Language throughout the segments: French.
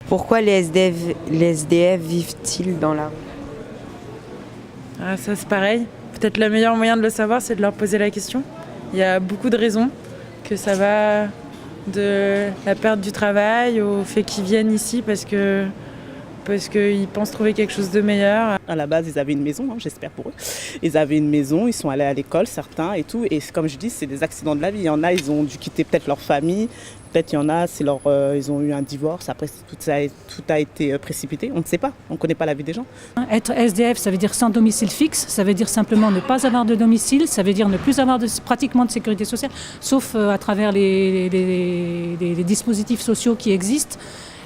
Pourquoi les SDF vivent-ils dans la rue? Ah, ça c'est pareil. Peut-être le meilleur moyen de le savoir, c'est de leur poser la question. Il y a beaucoup de raisons, que ça va de la perte du travail au fait qu'ils viennent ici parce qu'ils pensent trouver quelque chose de meilleur. À la base, ils avaient une maison, j'espère pour eux. Ils avaient une maison, ils sont allés à l'école, certains et tout. Et comme je dis, c'est des accidents de la vie. Il y en a, ils ont dû quitter peut-être leur famille. Peut-être il y en a, ils ont eu un divorce. Après, tout a été précipité. On ne sait pas, on ne connaît pas la vie des gens. Être SDF, ça veut dire sans domicile fixe. Ça veut dire simplement ne pas avoir de domicile. Ça veut dire ne plus avoir pratiquement de sécurité sociale, sauf à travers les dispositifs sociaux qui existent.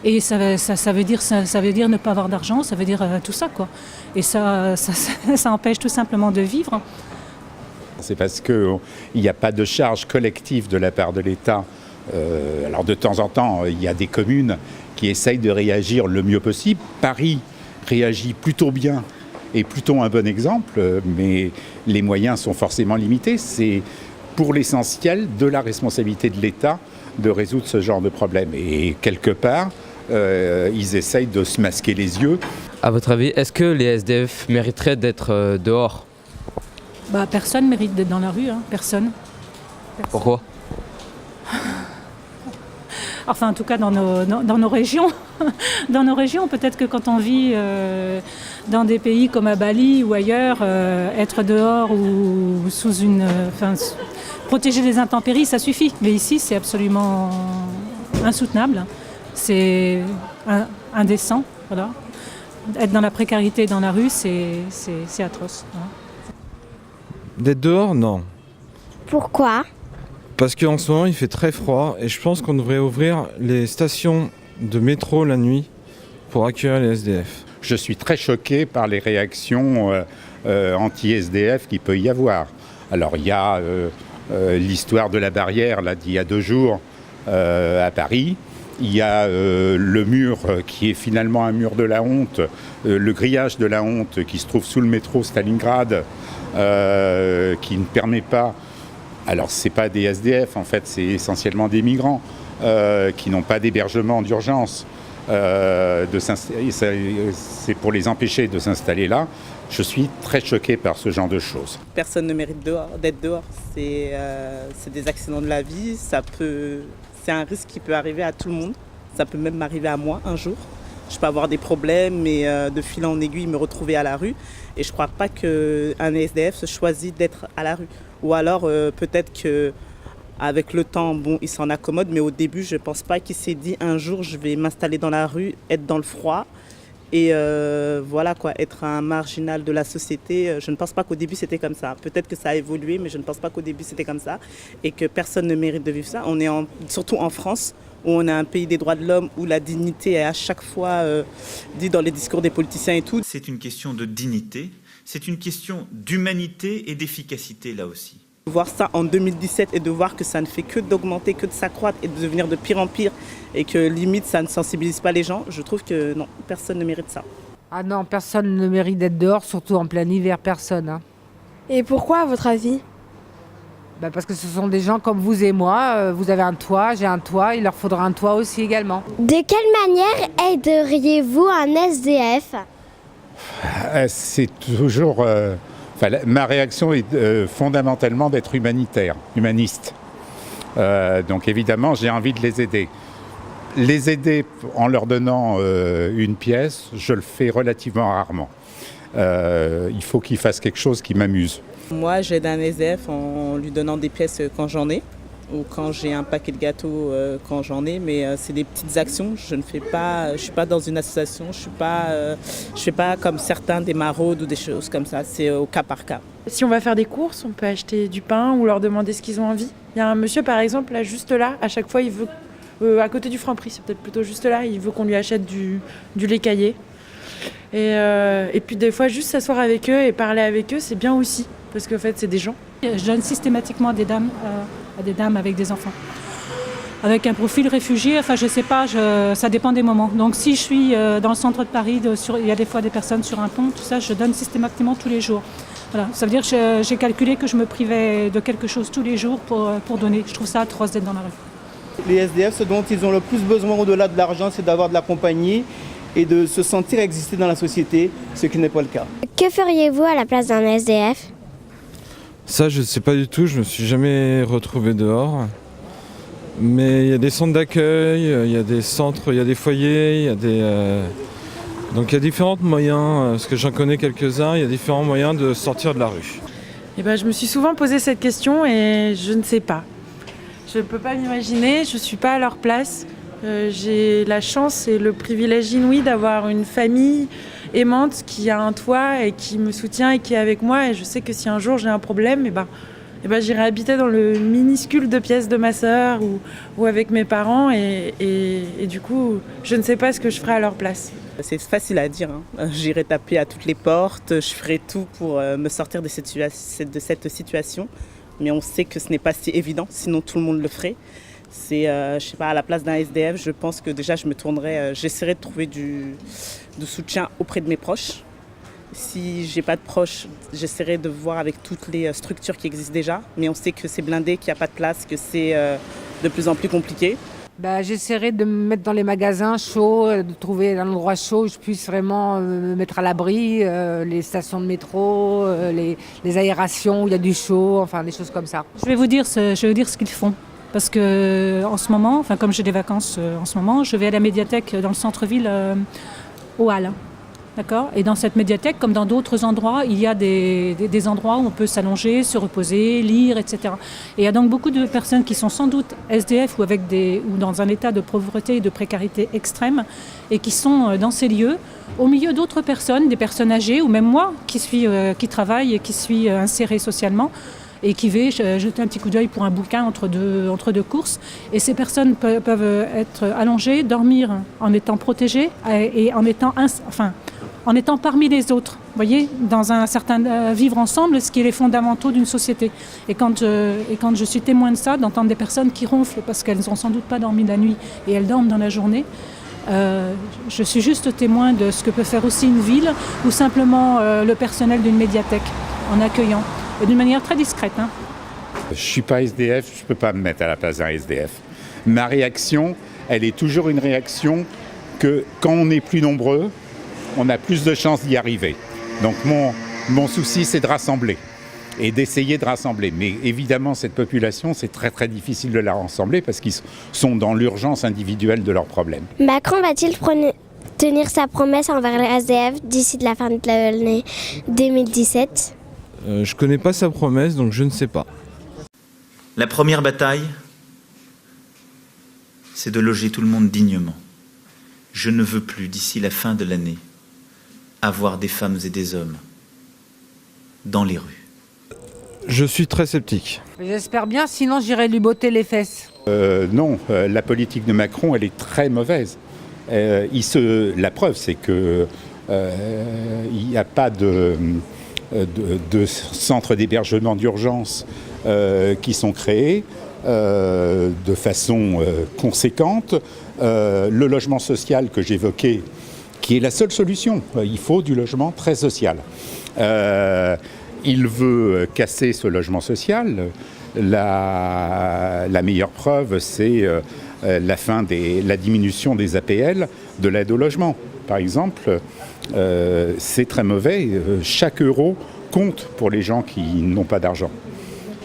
Et ça veut dire ne pas avoir d'argent, ça veut dire tout ça, quoi. Et ça empêche tout simplement de vivre. C'est parce qu'il n'y a pas de charge collective de la part de l'État. Alors de temps en temps, il y a des communes qui essayent de réagir le mieux possible. Paris réagit plutôt bien et plutôt un bon exemple, mais les moyens sont forcément limités. C'est pour l'essentiel de la responsabilité de l'État de résoudre ce genre de problème. Et quelque part, ils essayent de se masquer les yeux. À votre avis, est-ce que les SDF mériteraient d'être dehors ? Personne ne mérite d'être dans la rue, personne. Pourquoi ? Enfin, en tout cas, dans nos régions. Dans nos régions, peut-être que quand on vit dans des pays comme à Bali ou ailleurs, être dehors ou protéger les intempéries, ça suffit. Mais ici, c'est absolument insoutenable. C'est indécent. Voilà. Être dans la précarité dans la rue, c'est atroce. Voilà. D'être dehors, non. Pourquoi ? Parce qu'en ce moment, il fait très froid et je pense qu'on devrait ouvrir les stations de métro la nuit pour accueillir les SDF. Je suis très choqué par les réactions anti-SDF qu'il peut y avoir. Alors il y a l'histoire de la barrière là, d'il y a 2 jours à Paris. Il y a le mur qui est finalement un mur de la honte, le grillage de la honte qui se trouve sous le métro Stalingrad, qui ne permet pas... Alors ce n'est pas des SDF, en fait, c'est essentiellement des migrants qui n'ont pas d'hébergement d'urgence. C'est pour les empêcher de s'installer là. Je suis très choqué par ce genre de choses. Personne ne mérite d'être dehors. C'est des accidents de la vie. C'est un risque qui peut arriver à tout le monde. Ça peut même m'arriver à moi un jour. Je peux avoir des problèmes et de fil en aiguille me retrouver à la rue. Et je ne crois pas qu'un SDF se choisit d'être à la rue. Ou alors peut-être qu'avec le temps, il s'en accommode. Mais au début, je ne pense pas qu'il s'est dit un jour je vais m'installer dans la rue, être dans le froid. Et voilà quoi, être un marginal de la société. Je ne pense pas qu'au début c'était comme ça. Peut-être que ça a évolué, mais je ne pense pas qu'au début c'était comme ça. Et que personne ne mérite de vivre ça. On est surtout en France, où on a un pays des droits de l'homme, où la dignité est à chaque fois dit dans les discours des politiciens et tout. C'est une question de dignité, c'est une question d'humanité et d'efficacité là aussi. Voir ça en 2017 et de voir que ça ne fait que d'augmenter, que de s'accroître et de devenir de pire en pire et que limite ça ne sensibilise pas les gens, je trouve que non, personne ne mérite ça. Ah non, personne ne mérite d'être dehors, surtout en plein hiver, personne. Et pourquoi, à votre avis ? Parce que ce sont des gens comme vous et moi, vous avez un toit, j'ai un toit, il leur faudra un toit aussi également. De quelle manière aideriez-vous un SDF ? C'est toujours... ma réaction est fondamentalement d'être humaniste. Donc évidemment, j'ai envie de les aider. Les aider en leur donnant une pièce, je le fais relativement rarement. Il faut qu'ils fassent quelque chose qui m'amuse. Moi, j'aide un SDF en lui donnant des pièces quand j'en ai, ou quand j'ai un paquet de gâteaux quand j'en ai, mais c'est des petites actions. Je suis pas dans une association, je fais pas comme certains des maraudes ou des choses comme ça. C'est au cas par cas. Si on va faire des courses, on peut acheter du pain ou leur demander ce qu'ils ont envie. Il y a un monsieur par exemple, là, juste là, à chaque fois il veut, à côté du Franprix, c'est peut-être plutôt juste là, il veut qu'on lui achète du lait caillé. Et puis des fois juste s'asseoir avec eux et parler avec eux, c'est bien aussi, parce qu'en fait c'est des gens. Je donne systématiquement à des dames avec des enfants. Avec un profil réfugié, je sais pas, ça dépend des moments. Donc si je suis dans le centre de Paris, il y a des fois des personnes sur un pont, tout ça, je donne systématiquement tous les jours. Voilà. Ça veut dire que j'ai calculé que je me privais de quelque chose tous les jours pour donner. Je trouve ça atroce d'être dans la rue. Les SDF, ce dont ils ont le plus besoin au-delà de l'argent, c'est d'avoir de la compagnie et de se sentir exister dans la société, ce qui n'est pas le cas. Que feriez-vous à la place d'un SDF? Ça, je ne sais pas du tout, je ne me suis jamais retrouvé dehors. Mais il y a des centres d'accueil, il y a des centres, il y a des foyers, il y a des... Donc il y a différents moyens, parce que j'en connais quelques-uns, il y a différents moyens de sortir de la rue. Eh ben, je me suis souvent posé cette question et je ne sais pas. Je ne peux pas m'imaginer, je ne suis pas à leur place. J'ai la chance et le privilège inouï d'avoir une famille aimante qui a un toit et qui me soutient et qui est avec moi. Et je sais que si un jour j'ai un problème, j'irai habiter dans le minuscule 2 pièces de ma sœur ou avec mes parents. Et du coup, je ne sais pas ce que je ferai à leur place. C'est facile à dire, hein. J'irai taper à toutes les portes, je ferai tout pour me sortir de cette situation. Mais on sait que ce n'est pas si évident, sinon tout le monde le ferait. C'est, je sais pas, à la place d'un SDF, je pense que déjà j'essaierai de trouver du soutien auprès de mes proches. Si j'ai pas de proches, j'essaierai de voir avec toutes les structures qui existent déjà. Mais on sait que c'est blindé, qu'il n'y a pas de place, que c'est de plus en plus compliqué. J'essaierai de me mettre dans les magasins chauds, de trouver un endroit chaud où je puisse vraiment me mettre à l'abri, les stations de métro, les aérations où il y a du chaud, enfin des choses comme ça. Je vais vous dire ce qu'ils font. Parce que en ce moment, comme j'ai des vacances en ce moment, je vais à la médiathèque dans le centre-ville au Halles. D'accord ? Et dans cette médiathèque, comme dans d'autres endroits, il y a des endroits où on peut s'allonger, se reposer, lire, etc. Et il y a donc beaucoup de personnes qui sont sans doute SDF ou dans un état de pauvreté et de précarité extrême et qui sont dans ces lieux au milieu d'autres personnes, des personnes âgées ou même moi qui travaille et qui suis insérée socialement et qui vais jeter un petit coup d'œil pour un bouquin entre deux courses. Et ces personnes peuvent être allongées, dormir en étant protégées et en étant parmi les autres. Vous voyez, dans un certain vivre ensemble, ce qui est les fondamentaux d'une société. Et quand je suis témoin de ça, d'entendre des personnes qui ronflent parce qu'elles n'ont sans doute pas dormi la nuit et elles dorment dans la journée, je suis juste témoin de ce que peut faire aussi une ville ou simplement le personnel d'une médiathèque en accueillant. Et d'une manière très discrète. Hein. Je ne suis pas SDF, je ne peux pas me mettre à la place d'un SDF. Ma réaction, elle est toujours une réaction que quand on est plus nombreux, on a plus de chances d'y arriver. Donc mon souci, c'est de rassembler et d'essayer de rassembler. Mais évidemment, cette population, c'est très très difficile de la rassembler parce qu'ils sont dans l'urgence individuelle de leurs problèmes. Macron va-t-il tenir sa promesse envers les SDF d'ici la fin de l'année 2017 ? Je connais pas sa promesse, donc je ne sais pas. La première bataille, c'est de loger tout le monde dignement. Je ne veux plus, d'ici la fin de l'année, avoir des femmes et des hommes dans les rues. Je suis très sceptique. J'espère bien, sinon j'irai lui botter les fesses. Non, la politique de Macron, elle est très mauvaise. La preuve, c'est que il n'y a pas de centres d'hébergement d'urgence qui sont créés de façon conséquente. Le logement social que j'évoquais, qui est la seule solution, il faut du logement très social. Il veut casser ce logement social. La meilleure preuve, c'est la diminution des APL, de l'aide au logement. Par exemple, c'est très mauvais. Chaque euro compte pour les gens qui n'ont pas d'argent.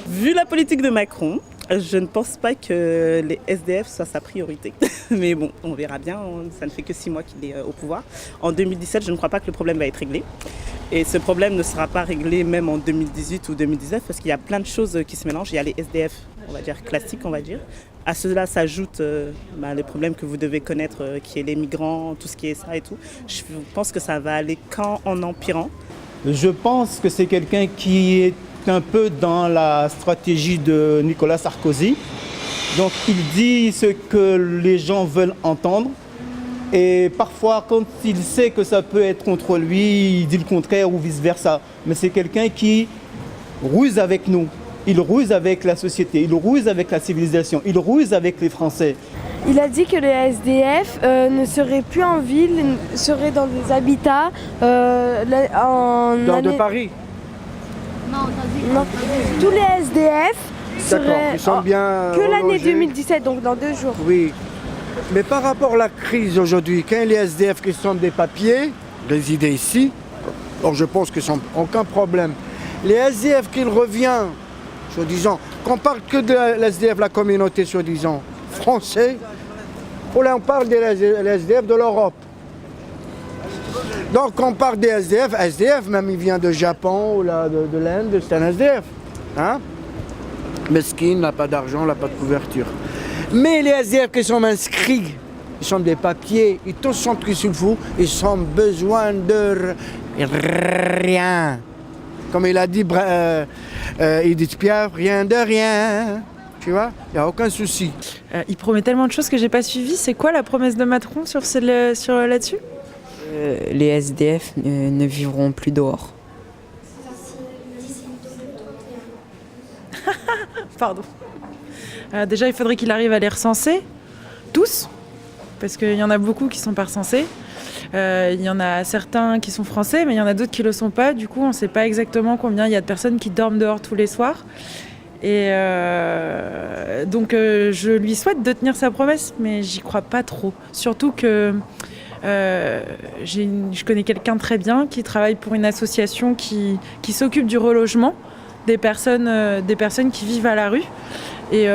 Vu la politique de Macron, je ne pense pas que les SDF soient sa priorité. Mais bon, on verra bien, ça ne fait que 6 mois qu'il est au pouvoir. En 2017, je ne crois pas que le problème va être réglé. Et ce problème ne sera pas réglé même en 2018 ou 2019 parce qu'il y a plein de choses qui se mélangent. Il y a les SDF, on va dire classiques, on va dire. À cela s'ajoute les problèmes que vous devez connaître, qui est les migrants, tout ce qui est ça et tout. Je pense que ça va aller qu'en empirant. Je pense que c'est quelqu'un qui est un peu dans la stratégie de Nicolas Sarkozy. Donc il dit ce que les gens veulent entendre. Et parfois, quand il sait que ça peut être contre lui, il dit le contraire ou vice-versa. Mais c'est quelqu'un qui ruse avec nous. Il ruse avec la société, il ruse avec la civilisation, il ruse avec les Français. Il a dit que les SDF ne seraient plus en ville, seraient dans des habitats de Paris. Non. Tous les SDF serait Ils sont bien que l'année logés. 2017, donc dans 2 jours. Oui. Mais par rapport à la crise aujourd'hui, quand les SDF qui sont des papiers, résident ici, alors je pense qu'ils n'ont aucun problème. Les SDF qui reviennent, soi-disant, qu'on parle que de l'SDF, la communauté, soi-disant, français, ou là on parle des SDF de l'Europe. Donc on parle des SDF, même il vient de Japon ou là, de l'Inde, c'est un SDF. Hein? Mesquine, n'a pas d'argent, n'a pas de couverture. Mais les SDF qui sont inscrits, ils sont des papiers, ils tous sont ce qu'il faut, ils ont besoin de rien. Comme il a dit Edith Piaf, rien de rien. Tu vois, il n'y a aucun souci. Il promet tellement de choses que j'ai pas suivies. C'est quoi la promesse de Macron sur là-dessus? Les SDF ne vivront plus dehors. Pardon. Déjà, il faudrait qu'il arrive à les recenser, tous, parce qu'il y en a beaucoup qui ne sont pas recensés. Il y en a certains qui sont français, mais il y en a d'autres qui ne le sont pas. Du coup, on ne sait pas exactement combien il y a de personnes qui dorment dehors tous les soirs. Et donc, je lui souhaite de tenir sa promesse, mais j'y crois pas trop. Surtout que je connais quelqu'un très bien qui travaille pour une association qui s'occupe du relogement des personnes qui vivent à la rue. Et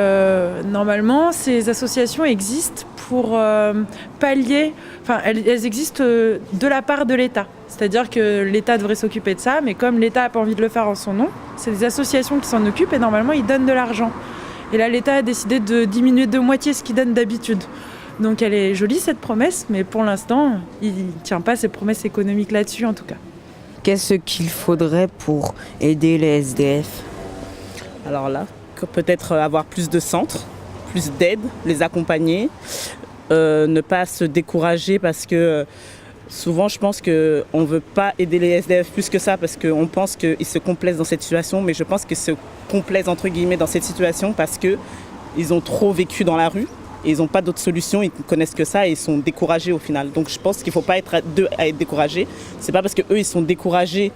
normalement, ces associations existent pour pallier... Enfin, elles existent de la part de l'État. C'est-à-dire que l'État devrait s'occuper de ça, mais comme l'État n'a pas envie de le faire en son nom, c'est des associations qui s'en occupent et normalement, ils donnent de l'argent. Et là, l'État a décidé de diminuer de moitié ce qu'il donne d'habitude. Donc elle est jolie, cette promesse, mais pour l'instant, il ne tient pas ses promesses économiques là-dessus, en tout cas. Qu'est-ce qu'il faudrait pour aider les SDF? Alors là, peut-être avoir plus de centres, plus d'aide, les accompagner, ne pas se décourager parce que souvent je pense qu'on ne veut pas aider les SDF plus que ça parce qu'on pense qu'ils se complaisent dans cette situation, mais je pense qu'ils se complaisent entre guillemets dans cette situation parce qu'ils ont trop vécu dans la rue. Et ils n'ont pas d'autre solution, ils ne connaissent que ça et ils sont découragés au final. Donc je pense qu'il ne faut pas être deux à être découragés. C'est pas parce qu'eux ils sont découragés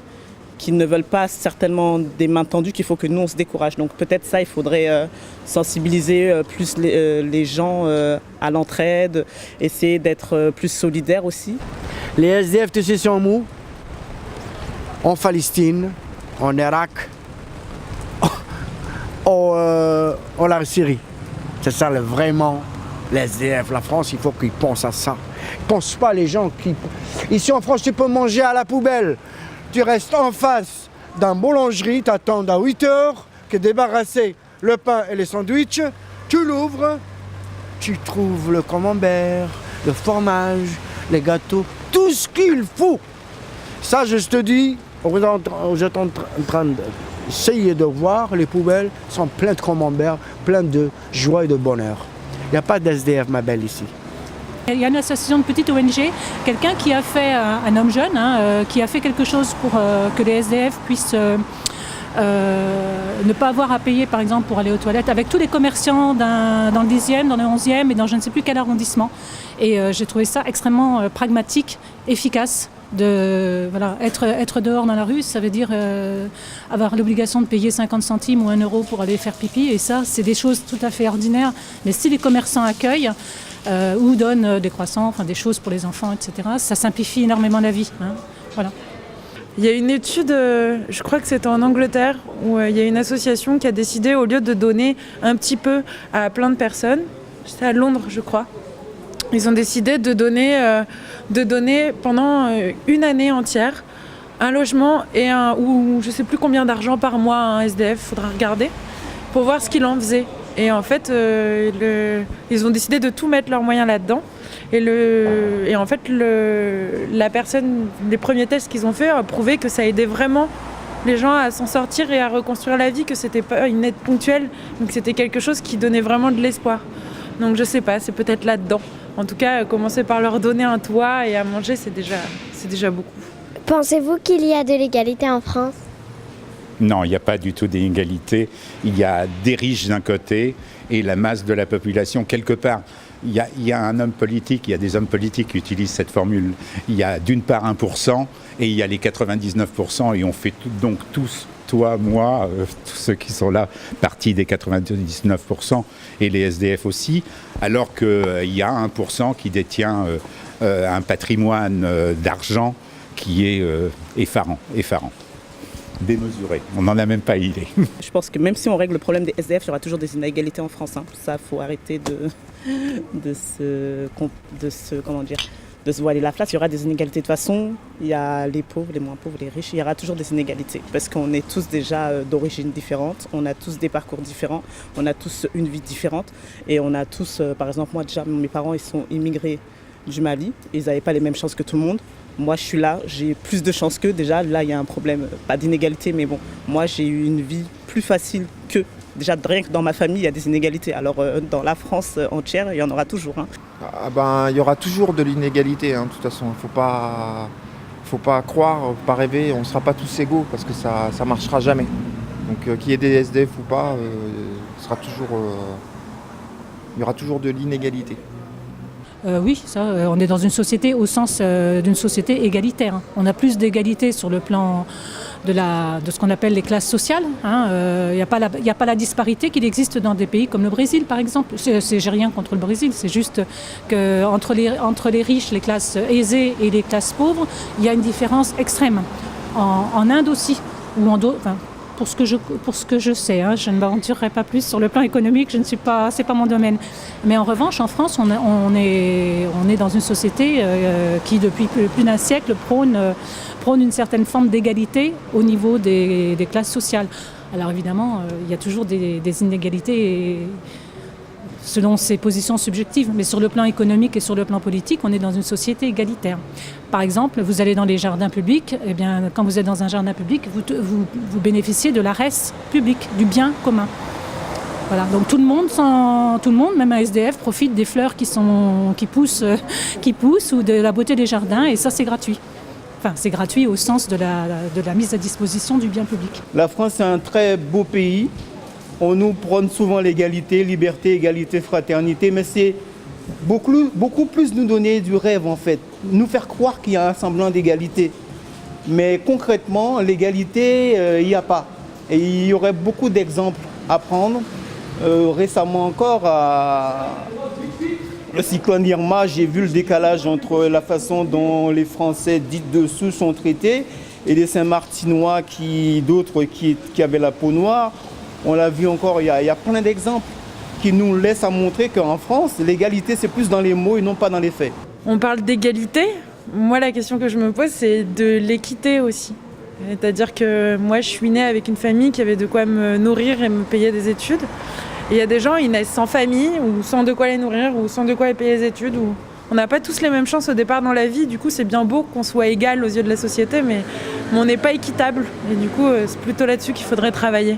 qu'ils ne veulent pas certainement des mains tendues qu'il faut que nous on se décourage. Donc peut-être ça, il faudrait sensibiliser plus les gens à l'entraide, essayer d'être plus solidaires aussi. Les SDF, tu sais, sont où? En Palestine, en Irak, en Syrie. C'est ça vraiment les SDF. La France, il faut qu'ils pensent à ça. Ils ne pensent pas les gens qui... Ici en France, tu peux manger à la poubelle. Tu restes en face d'un boulangerie, tu attends à 8 heures, que débarrasser le pain et les sandwichs. Tu l'ouvres, tu trouves le camembert, le fromage, les gâteaux, tout ce qu'il faut. Ça, je te dis, vous êtes en train d'essayer de voir, les poubelles sont pleines de camembert, pleines de joie et de bonheur. Il n'y a pas d'SDF, ma belle, ici. Il y a une association de petite ONG, quelqu'un qui a fait, un homme jeune, qui a fait quelque chose pour que les SDF puissent ne pas avoir à payer, par exemple, pour aller aux toilettes, avec tous les commerçants dans le 10e, dans le 11e et dans je ne sais plus quel arrondissement. Et j'ai trouvé ça extrêmement pragmatique, efficace. Être dehors dans la rue, ça veut dire avoir l'obligation de payer 50 centimes ou 1 euro pour aller faire pipi. Et ça, c'est des choses tout à fait ordinaires. Mais si les commerçants accueillent ou donnent des croissants, enfin des choses pour les enfants, etc., ça simplifie énormément la vie. Voilà. Il y a une étude, je crois que c'était en Angleterre, où il y a une association qui a décidé, au lieu de donner un petit peu à plein de personnes, c'était à Londres, je crois, ils ont décidé de donner pendant une année entière un logement et ou je ne sais plus combien d'argent par mois à un SDF, il faudra regarder, pour voir ce qu'il en faisait. Et en fait, ils ont décidé de tout mettre leurs moyens là-dedans. Et en fait, les premiers tests qu'ils ont fait ont prouvé que ça aidait vraiment les gens à s'en sortir et à reconstruire la vie, que c'était pas une aide ponctuelle, donc c'était quelque chose qui donnait vraiment de l'espoir. Donc je sais pas, c'est peut-être là-dedans. En tout cas, commencer par leur donner un toit et à manger, c'est déjà beaucoup. Pensez-vous qu'il y a de l'égalité en France? Non, il n'y a pas du tout d'inégalité. Il y a des riches d'un côté et la masse de la population quelque part. Il y a un homme politique, il y a des hommes politiques qui utilisent cette formule. Il y a d'une part 1% et il y a les 99% et on fait donc tous toi, moi, tous ceux qui sont là, partie des 99%, et les SDF aussi, alors qu'il y a 1% qui détient un patrimoine d'argent qui est effarant, démesuré. On n'en a même pas idée. Je pense que même si on règle le problème des SDF, il y aura toujours des inégalités en France. Hein. Ça, faut arrêter de se voiler la face. Il y aura des inégalités de toute façon. Il y a les pauvres, les moins pauvres, les riches. Il y aura toujours des inégalités parce qu'on est tous déjà d'origine différente. On a tous des parcours différents. On a tous une vie différente. Et on a tous, par exemple, moi déjà, mes parents, ils sont immigrés du Mali. Ils n'avaient pas les mêmes chances que tout le monde. Moi, je suis là, j'ai plus de chances qu'eux. Déjà, là, il y a un problème, pas d'inégalité, mais bon, moi, j'ai eu une vie plus facile qu'eux. Déjà, rien que dans ma famille, il y a des inégalités. Alors, dans la France entière, il y en aura toujours. Hein. Il y aura toujours de l'inégalité, hein, de toute façon. Il faut pas croire, pas rêver. On ne sera pas tous égaux parce que ça ne marchera jamais. Donc, qu'il y ait des SDF ou pas, il y aura toujours de l'inégalité. Oui, ça, on est dans une société au sens d'une société égalitaire. On a plus d'égalité sur le plan de ce qu'on appelle les classes sociales. Il n'y a pas la disparité qu'il existe dans des pays comme le Brésil, par exemple. J'ai rien contre le Brésil, c'est juste qu'entre les riches, les classes aisées et les classes pauvres, il y a une différence extrême. En Inde aussi, ou en d'autres... Pour ce que je sais, je ne m'aventurerai pas plus sur le plan économique, c'est pas mon domaine. Mais en revanche, en France, on est dans une société qui, depuis plus d'un siècle, prône une certaine forme d'égalité au niveau des classes sociales. Alors évidemment, il y a toujours des inégalités selon ses positions subjectives, mais sur le plan économique et sur le plan politique, on est dans une société égalitaire. Par exemple, vous allez dans les jardins publics, eh bien, quand vous êtes dans un jardin public, vous bénéficiez de la res publique, du bien commun. Voilà, donc tout le monde, même un SDF, profite des fleurs qui poussent ou de la beauté des jardins, et ça c'est gratuit. Enfin, c'est gratuit au sens de la mise à disposition du bien public. La France est un très beau pays. On nous prône souvent l'égalité, liberté, égalité, fraternité, mais c'est beaucoup plus nous donner du rêve en fait, nous faire croire qu'il y a un semblant d'égalité. Mais concrètement, l'égalité, il n'y a pas. Et il y aurait beaucoup d'exemples à prendre. Récemment encore, le cyclone Irma, j'ai vu le décalage entre la façon dont les Français dits dessous sont traités et les Saint-Martinois, d'autres qui avaient la peau noire. On l'a vu encore, il y a plein d'exemples qui nous laissent à montrer qu'en France, l'égalité, c'est plus dans les mots et non pas dans les faits. On parle d'égalité. Moi, la question que je me pose, c'est de l'équité aussi. C'est-à-dire que moi, je suis née avec une famille qui avait de quoi me nourrir et me payer des études. Et il y a des gens, ils naissent sans famille, ou sans de quoi les nourrir, ou sans de quoi les payer les études. On n'a pas tous les mêmes chances au départ dans la vie. Du coup, c'est bien beau qu'on soit égal aux yeux de la société, mais on n'est pas équitable. Et du coup, c'est plutôt là-dessus qu'il faudrait travailler.